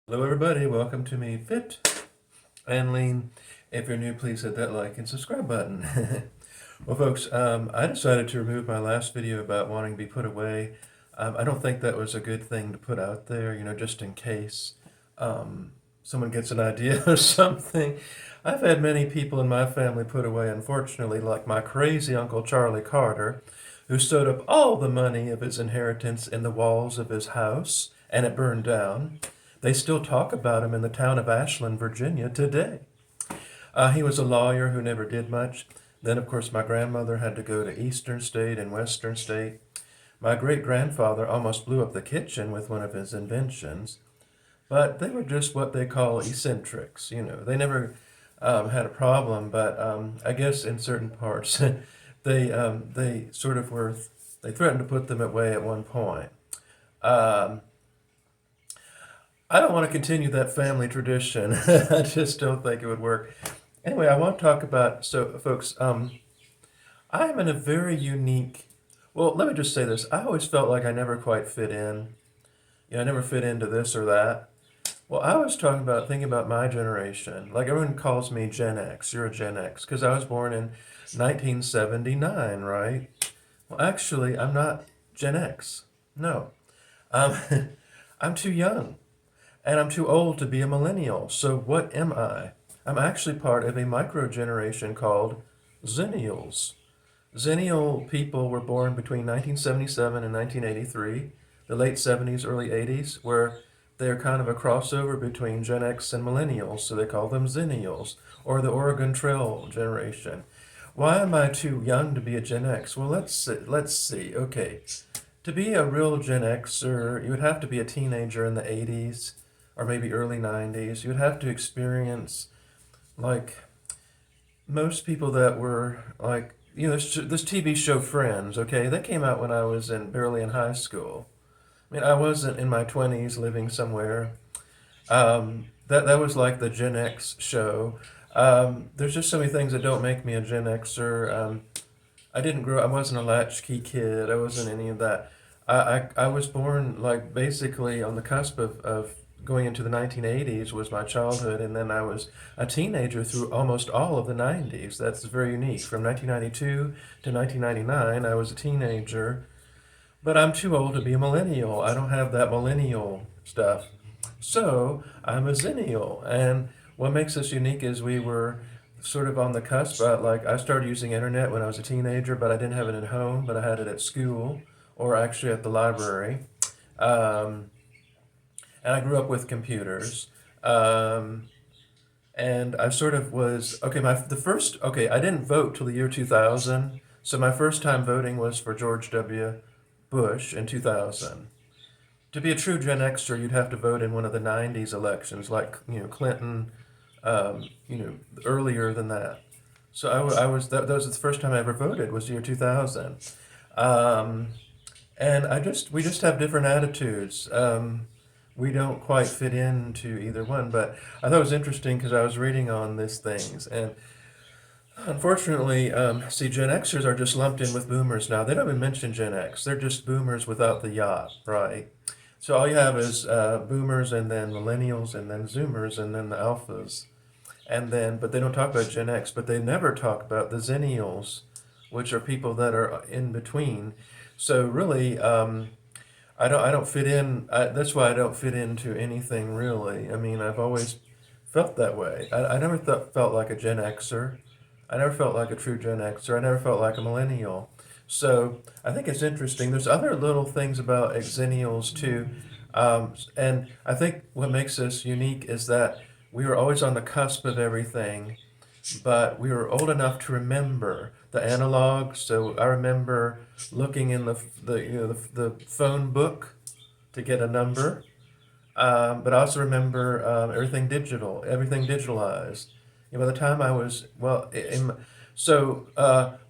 Hello everybody, welcome to me Fit and Lean. If you're new, please hit that like and subscribe button. Well folks, I decided to remove my last video about wanting to be put away. I don't think that was a good thing to put out there, just in case someone gets an idea or something. I've had many people in my family put away, unfortunately, like my crazy Uncle Charlie Carter, who sewed up all the money of his inheritance in the walls of his house, and it burned down. They still talk about him in the town of Ashland, Virginia today. He was a lawyer who never did much. Then, of course, my grandmother had to go to Eastern State and Western State. My great-grandfather almost blew up the kitchen with one of his inventions, but they were just what they call eccentrics. They never had a problem, but I guess in certain parts they sort of were. They threatened to put them away at one point. Um, I don't want to continue that family tradition. I just don't think it would work. Anyway, I want to talk about, so folks, I am in a very unique, well, let me just say this. I always felt like I never quite fit in. I never fit into this or that. Well, I was thinking about my generation. Like everyone calls me Gen X. You're a Gen X because I was born in 1979, right? Well, actually, I'm not Gen X. No. Um, I'm too young. And I'm too old to be a millennial. So what am I? I'm actually part of a micro generation called Xennials. Xennial people were born between 1977 and 1983, the late 70s, early 80s, where they're kind of a crossover between Gen X and millennials, so they call them Xennials, or the Oregon Trail generation. Why am I too young to be a Gen X? Well, let's see. Okay, to be a real Gen Xer, you would have to be a teenager in the 80s or maybe early 90s. You would have to experience, like, most people that were, like, this TV show Friends, okay? That came out when I was barely in high school. I mean, I wasn't in my 20s living somewhere. That was like the Gen X show. There's just so many things that don't make me a Gen Xer. I wasn't a latchkey kid. I wasn't any of that. I was born like basically on the cusp of going into the 1980s was my childhood, and then I was a teenager through almost all of the 90s. That's very unique. From 1992 to 1999, I was a teenager, but I'm too old to be a millennial. I don't have that millennial stuff. So I'm a Xennial, and what makes us unique is we were sort of on the cusp. Like I started using internet when I was a teenager, but I didn't have it at home, but I had it at school or actually at the library. Um, and I grew up with computers. Um, and I sort of was okay. I didn't vote till the year 2000, so my first time voting was for George W. Bush in 2000. To be a true Gen Xer, you'd have to vote in one of the 90s elections, like Clinton, earlier than that. So that was the first time I ever voted was the year 2000. Um, and we just have different attitudes. We don't quite fit into either one, but I thought it was interesting because I was reading on these things, and unfortunately, see, Gen Xers are just lumped in with boomers now. They don't even mention Gen X. They're just boomers without the yacht, right? So all you have is boomers and then millennials and then zoomers and then the alphas. But they don't talk about Gen X, but they never talk about the Xennials, which are people that are in between. So really, I don't fit in. That's why I don't fit into anything really. I mean, I've always felt that way. I never felt like a Gen Xer. I never felt like a true Gen Xer. I never felt like a millennial. So I think it's interesting. There's other little things about Xennials too. And I think what makes us unique is that we were always on the cusp of everything, but we were old enough to remember the analog. So I remember looking in the phone book to get a number, but I also remember everything digitalized. By the time I was well,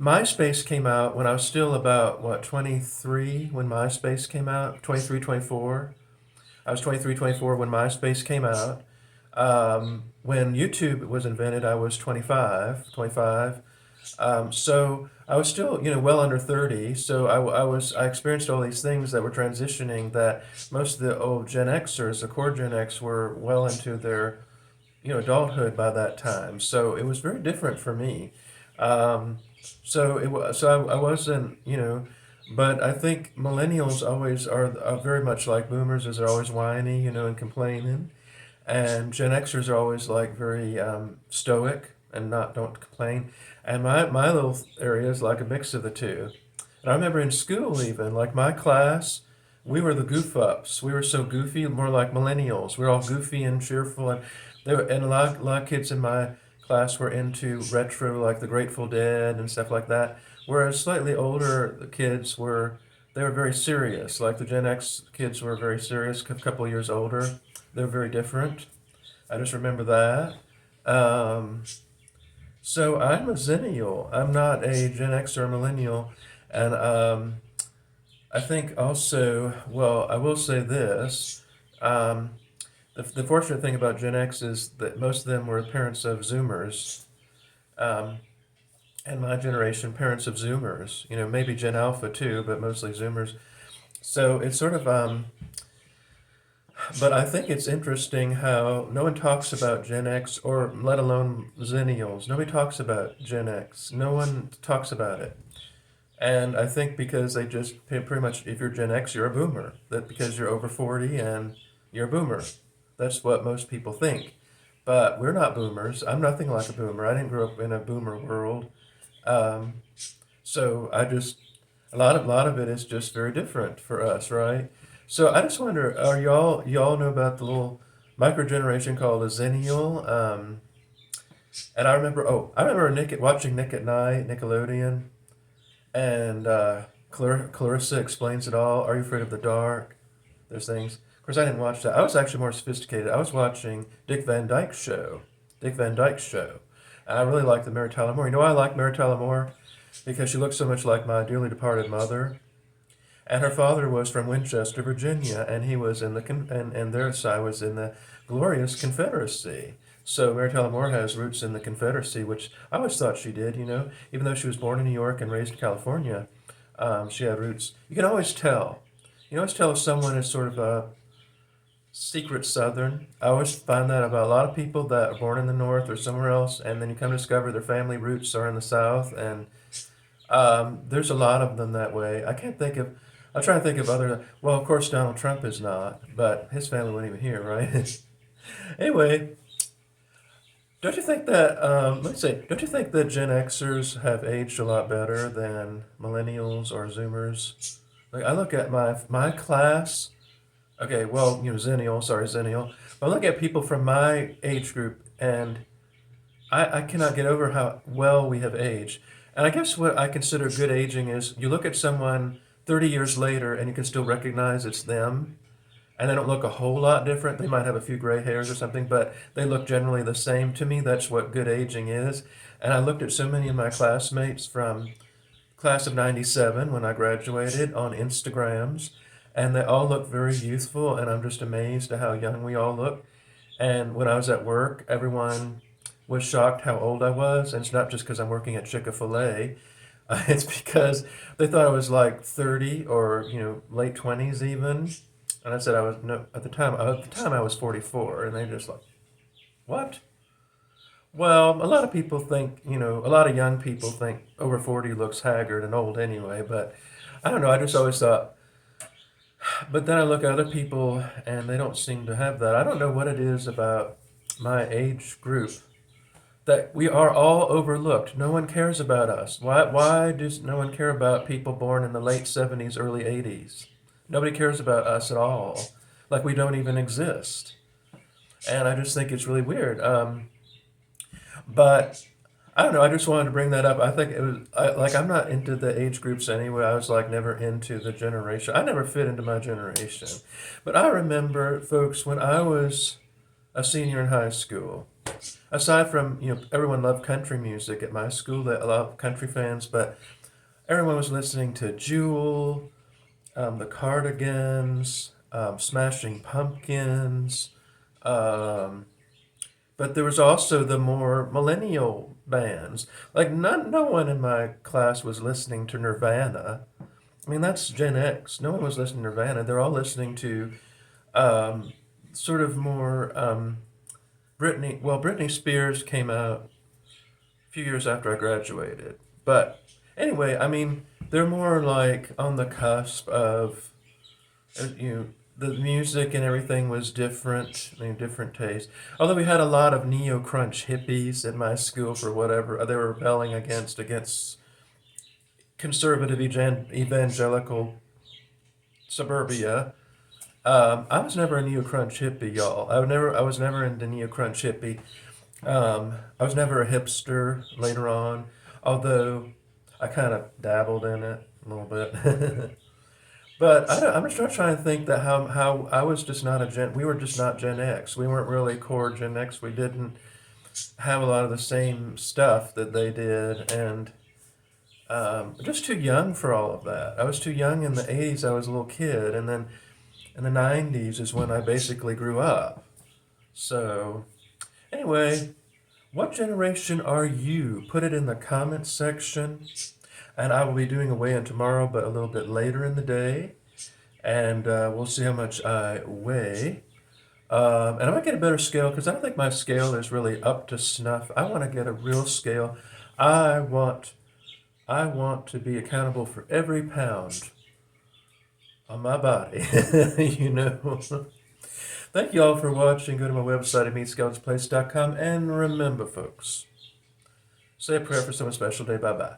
MySpace came out when I was still about what 23 when MySpace came out, 23, 24. I was 23, 24 when MySpace came out. When YouTube was invented, I was 25. So I was still, well under 30. So I experienced all these things that were transitioning that most of the old Gen Xers, the core Gen X, were well into their, adulthood by that time. So it was very different for me. Um, I wasn't, but I think millennials always are very much like boomers, as they're always whiny, and complaining. And Gen Xers are always like very stoic and not don't complain. And my little area is like a mix of the two. And I remember in school even like my class, we were the goof ups. We were so goofy, more like millennials. We were all goofy and cheerful, and and a lot of kids in my class were into retro, like the Grateful Dead and stuff like that. Whereas slightly older kids were they were very serious. Like the Gen X kids were very serious, a couple of years older. They're very different. I just remember that. Um, so I'm a Xennial. I'm not a Gen X or a millennial. And I think also, well, I will say this. Um, the fortunate thing about Gen X is that most of them were parents of Zoomers. Um, and my generation, parents of Zoomers. Maybe Gen Alpha too, but mostly Zoomers. So it's sort of but I think it's interesting how no one talks about Gen X or let alone Xennials. Nobody talks about Gen X. No one talks about it. And I think because they just pretty much, if you're Gen X, you're a boomer. That because you're over 40 and you're a boomer. That's what most people think. But we're not boomers. I'm nothing like a boomer. I didn't grow up in a boomer world. Um, so I just a lot of it is just very different for us, right? So I just wonder, are y'all know about the little micro generation called a Xennial? And I remember watching Nick at Night, Nickelodeon, and Clarissa explains it all. Are you afraid of the dark? There's things. Of course, I didn't watch that. I was actually more sophisticated. I was watching Dick Van Dyke's show. Dick Van Dyke's show. And I really liked the Mary Tyler Moore. You know why I like Mary Tyler Moore? Because she looks so much like my dearly departed mother. And her father was from Winchester, Virginia, and he was in the and their side was in the glorious Confederacy. So Mary Tyler Moore has roots in the Confederacy, which I always thought she did. Even though she was born in New York and raised in California, she had roots. You can always tell. You can always tell if someone is sort of a secret Southern. I always find that about a lot of people that are born in the North or somewhere else, and then you come to discover their family roots are in the South, and there's a lot of them that way. I can't think of. I'm trying to think of other. Well, of course, Donald Trump is not, but his family wasn't even here, right? Anyway, don't you think that? Let's say, don't you think that Gen Xers have aged a lot better than millennials or Zoomers? Like I look at my class. Okay, well, Xennial. Sorry, Xennial. But I look at people from my age group, and I cannot get over how well we have aged. And I guess what I consider good aging is you look at someone 30 years later and you can still recognize it's them. And they don't look a whole lot different. They might have a few gray hairs or something, but they look generally the same. To me, that's what good aging is. And I looked at so many of my classmates from class of 97 when I graduated on Instagrams, and they all look very youthful, and I'm just amazed at how young we all look. And when I was at work, everyone was shocked how old I was. And it's not just because I'm working at Chick-fil-A. It's because they thought I was like 30 or, late 20s even. And I said I was, no, at the time I was 44. And they just like, what? Well, a lot of people think, a lot of young people think over 40 looks haggard and old anyway. But I don't know. I just always thought, but then I look at other people and they don't seem to have that. I don't know what it is about my age group that we are all overlooked. No one cares about us. Why does no one care about people born in the late 70s, early 80s? Nobody cares about us at all. Like we don't even exist. And I just think it's really weird. But I don't know. I just wanted to bring that up. I think it was like I'm not into the age groups anyway. I was like never into the generation. I never fit into my generation. But I remember, folks, when I was a senior in high school. Aside from, everyone loved country music at my school, that a lot of country fans, but everyone was listening to Jewel, the Cardigans, Smashing Pumpkins, um, but there was also the more millennial bands. Like, no one in my class was listening to Nirvana. I mean, that's Gen X. No one was listening to Nirvana. They're all listening to um, sort of more Britney. Well, Britney Spears came out a few years after I graduated. But anyway, I mean, they're more like on the cusp of, you know, the music and everything was different, I mean, different taste. Although we had a lot of neo-crunch hippies in my school for whatever, they were rebelling against conservative evangelical suburbia. I was never a neo-crunch hippie, y'all. I was never into neo-crunch hippie. I was never a hipster later on, although I kind of dabbled in it a little bit. But I'm just trying to think that how I was just not a we were just not Gen X. We weren't really core Gen X. We didn't have a lot of the same stuff that they did, and just too young for all of that. I was too young in the 80s. I was a little kid, and then in the 90s is when I basically grew up. So anyway, what generation are you? Put it in the comments section. And I will be doing a weigh-in tomorrow, but a little bit later in the day. And we'll see how much I weigh. And I might get a better scale because I don't think my scale is really up to snuff. I want to get a real scale. I want to be accountable for every pound on my body. You know. Thank you all for watching. Go to my website at meetskeletsplace.com. And remember, folks, say a prayer for some special day. Bye-bye.